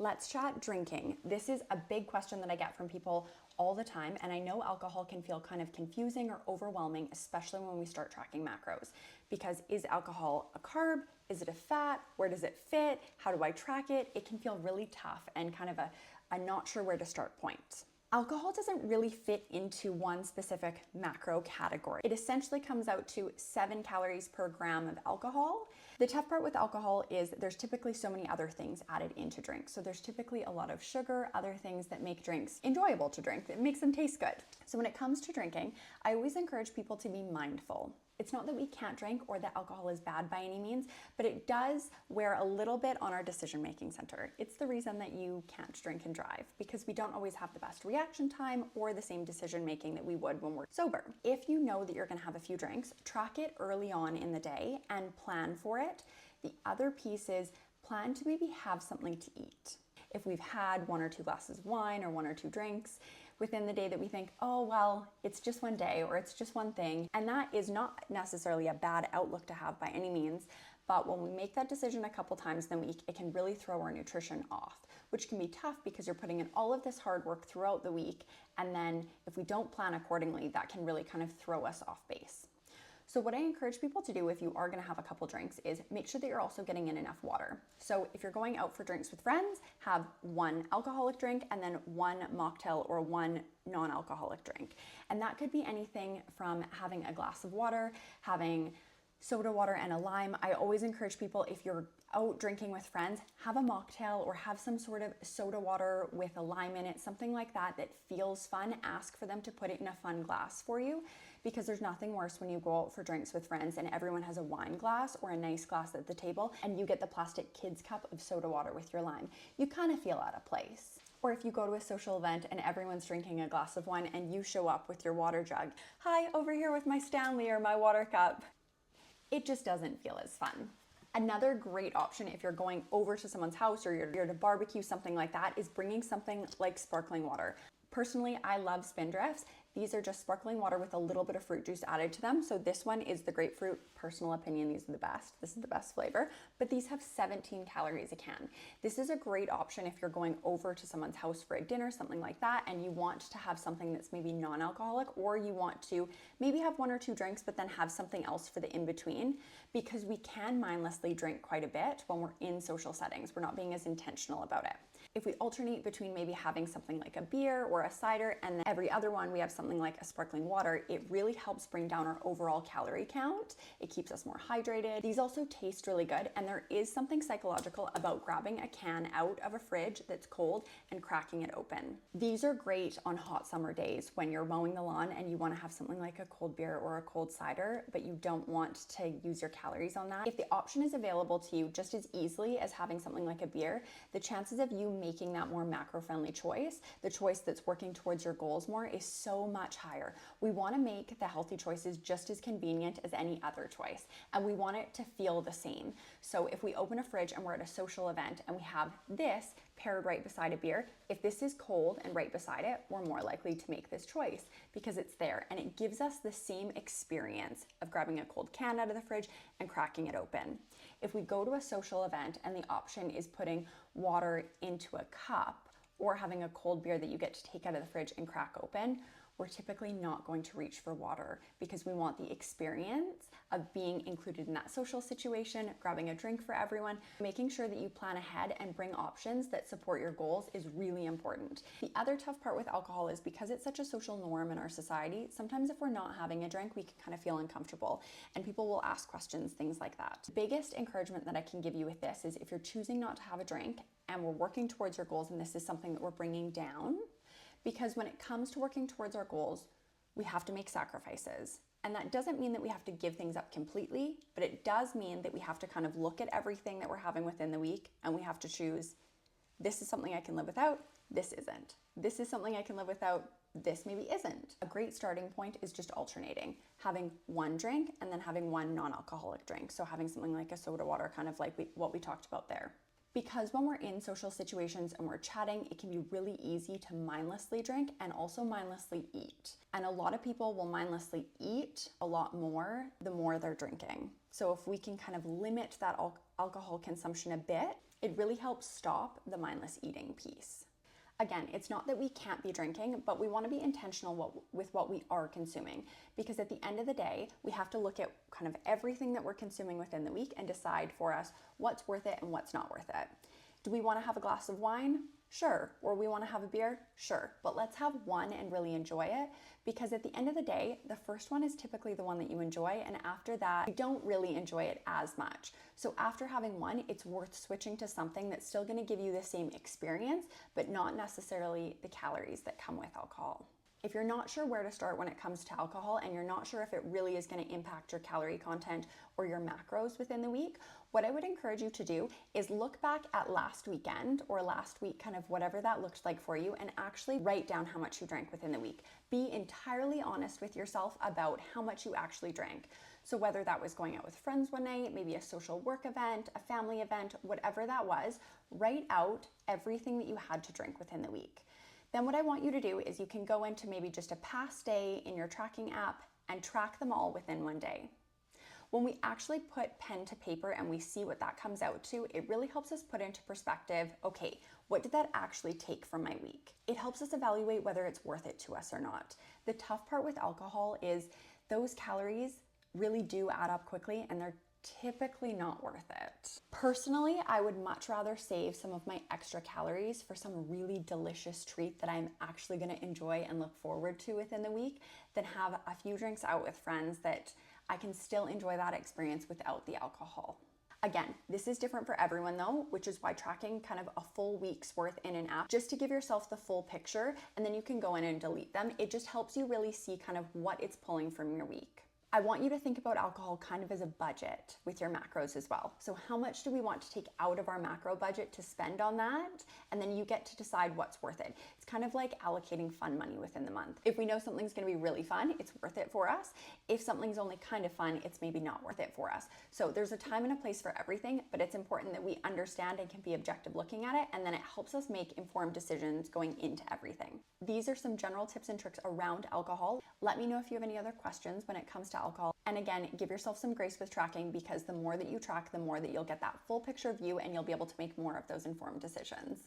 Let's chat drinking. This is a big question that I get from people all the time, and I know alcohol can feel kind of confusing or overwhelming, especially when we start tracking macros. Because is alcohol a carb? Is it a fat? Where does it fit? How do I track it? It can feel really tough and kind of a not sure where to start point. Alcohol doesn't really fit into one specific macro category. It essentially comes out to 7 calories per gram of alcohol. The tough part with alcohol is there's typically so many other things added into drinks. So there's typically a lot of sugar, other things that make drinks enjoyable to drink, that makes them taste good. So when it comes to drinking, I always encourage people to be mindful. It's not that we can't drink or that alcohol is bad by any means, but it does wear a little bit on our decision-making center. It's the reason that you can't drink and drive, because we don't always have the best reaction time or the same decision-making that we would when we're sober. If you know that you're gonna have a few drinks, track it early on in the day and plan for it. The other piece is plan to maybe have something to eat. If we've had 1 or 2 glasses of wine or 1 or 2 drinks within the day that we think, oh, well, it's just one day or it's just one thing. And that is not necessarily a bad outlook to have by any means. But when we make that decision a couple times, then it can really throw our nutrition off, which can be tough because you're putting in all of this hard work throughout the week. And then if we don't plan accordingly, that can really kind of throw us off base. So what I encourage people to do if you are gonna have a couple drinks is make sure that you're also getting in enough water. So if you're going out for drinks with friends, have 1 alcoholic drink and then 1 mocktail or 1 non-alcoholic drink. And that could be anything from having a glass of water, having soda water and a lime. I always encourage people, if you're out drinking with friends, have a mocktail or have some sort of soda water with a lime in it, something like that that feels fun. Ask for them to put it in a fun glass for you, because there's nothing worse when you go out for drinks with friends and everyone has a wine glass or a nice glass at the table and you get the plastic kids cup of soda water with your lime. You kind of feel out of place. Or if you go to a social event and everyone's drinking a glass of wine and you show up with your water jug. Hi, over here with my Stanley or my water cup. It just doesn't feel as fun. Another great option if you're going over to someone's house or you're to barbecue, something like that, is bringing something like sparkling water. Personally, I love Spindrifts. These are just sparkling water with a little bit of fruit juice added to them. So this one is the grapefruit. Personal opinion, these are the best. This is the best flavor, but these have 17 calories a can. This is a great option if you're going over to someone's house for a dinner, something like that, and you want to have something that's maybe non-alcoholic, or you want to maybe have 1 or 2 drinks, but then have something else for the in-between, because we can mindlessly drink quite a bit when we're in social settings. We're not being as intentional about it. If we alternate between maybe having something like a beer or a cider, and then every other one we have something like a sparkling water, it really helps bring down our overall calorie count. It keeps us more hydrated. These also taste really good, and there is something psychological about grabbing a can out of a fridge that's cold and cracking it open. These are great on hot summer days when you're mowing the lawn and you want to have something like a cold beer or a cold cider, but you don't want to use your calories on that. If the option is available to you just as easily as having something like a beer, the chances of you making that more macro-friendly choice, the choice that's working towards your goals more, is so much higher. We want to make the healthy choices just as convenient as any other choice, and we want it to feel the same. So if we open a fridge and we're at a social event and we have this paired right beside a beer, if this is cold and right beside it, we're more likely to make this choice because it's there, and it gives us the same experience of grabbing a cold can out of the fridge and cracking it open. If we go to a social event and the option is putting water into a cup or having a cold beer that you get to take out of the fridge and crack open, we're typically not going to reach for water because we want the experience of being included in that social situation, grabbing a drink for everyone. Making sure that you plan ahead and bring options that support your goals is really important. The other tough part with alcohol is because it's such a social norm in our society, sometimes if we're not having a drink, we can kind of feel uncomfortable and people will ask questions, things like that. The biggest encouragement that I can give you with this is if you're choosing not to have a drink and we're working towards your goals and this is something that we're bringing down, because when it comes to working towards our goals, we have to make sacrifices. And that doesn't mean that we have to give things up completely, but it does mean that we have to kind of look at everything that we're having within the week and we have to choose, this is something I can live without, this isn't. This is something I can live without, this maybe isn't. A great starting point is just alternating, having 1 drink and then having 1 non-alcoholic drink. So having something like a soda water, kind of like what we talked about there. Because when we're in social situations and we're chatting, it can be really easy to mindlessly drink and also mindlessly eat. And a lot of people will mindlessly eat a lot more the more they're drinking. So if we can kind of limit that alcohol consumption a bit It really helps stop the mindless eating piece. Again, it's not that we can't be drinking, but we want to be intentional with what we are consuming, because at the end of the day, we have to look at kind of everything that we're consuming within the week and decide for us what's worth it and what's not worth it. Do we want to have a glass of wine? Sure. Or we want to have a beer? Sure. But let's have one and really enjoy it, because at the end of the day, the first one is typically the one that you enjoy, and after that, you don't really enjoy it as much. So after having one, it's worth switching to something that's still going to give you the same experience, but not necessarily the calories that come with alcohol. If you're not sure where to start when it comes to alcohol, and you're not sure if it really is going to impact your calorie content or your macros within the week, what I would encourage you to do is look back at last weekend or last week, kind of whatever that looked like for you, and actually write down how much you drank within the week. Be entirely honest with yourself about how much you actually drank. So whether that was going out with friends one night, maybe a social work event, a family event, whatever that was, write out everything that you had to drink within the week. Then what I want you to do is you can go into maybe just a past day in your tracking app and track them all within one day. When we actually put pen to paper and we see what that comes out to, it really helps us put into perspective, okay, what did that actually take from my week? It helps us evaluate whether it's worth it to us or not. The tough part with alcohol is those calories really do add up quickly, and they're typically not worth it. Personally, I would much rather save some of my extra calories for some really delicious treat that I'm actually going to enjoy and look forward to within the week than have a few drinks out with friends that I can still enjoy that experience without the alcohol. Again, this is different for everyone though, which is why tracking kind of a full week's worth in an app, just to give yourself the full picture, and then you can go in and delete them. It just helps you really see kind of what it's pulling from your week. I want you to think about alcohol kind of as a budget with your macros as well. So how much do we want to take out of our macro budget to spend on that? And then you get to decide what's worth it. It's kind of like allocating fun money within the month. If we know something's gonna be really fun, it's worth it for us. If something's only kind of fun, it's maybe not worth it for us. So there's a time and a place for everything, but it's important that we understand and can be objective looking at it, and then it helps us make informed decisions going into everything. These are some general tips and tricks around alcohol. Let me know if you have any other questions when it comes to alcohol. And again, give yourself some grace with tracking, because the more that you track, the more that you'll get that full picture view, and you'll be able to make more of those informed decisions.